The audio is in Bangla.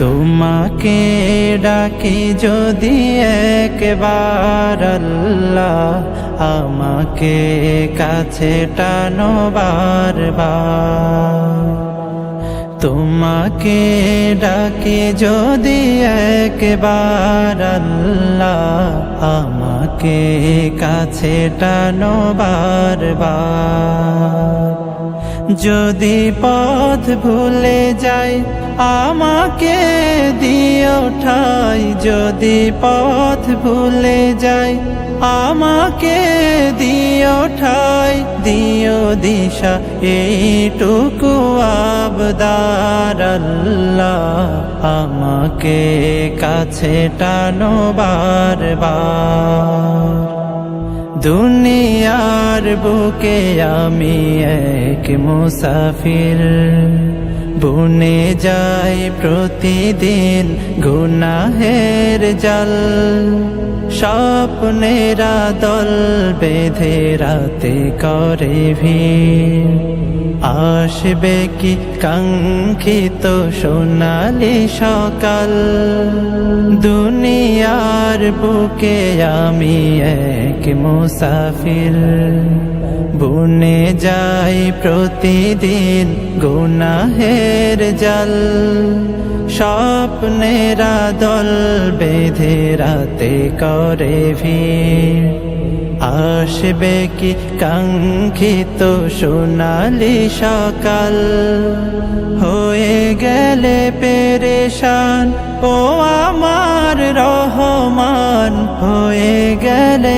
তোমাকে ডাকি যদি একবার আল্লাহ, আমাকে কাছে টানো বারবার। তোমাকে ডাকি যদি একবার আল্লাহ, আমাকে কাছে টানো বারবার। যদি পথ ভুলে যাই আমাকে দিও ঠাই, যদি পথ ভুলে যাই আমাকে দিও ঠাই, দিও দিশা এইটুকু আবদার আল্লাহ, আমাকে কাছে টানো বারবার। দুনিয়ার বুকে আমি এক মুসাফির, বুনে যাই প্রতিদিন গুনাহের জাল। স্বপ্নেরা দল বেঁধে রাতে করে ভিড়, আসবে কি কাঙ্ক্ষিত সোনালি সকাল। দুনিয়ার বুকে আমি এক মুসাফির, বুনে যাই প্রতিদিন গুনাহের জাল। স্বপ্নেরা দল বেঁধে রাতে করে ভিড়, আসবে কি কাঙ্ক্ষিত সোনালি সকাল। হয়ে গেলে পেরেশান ও আমার রহমান, হয়ে গেলে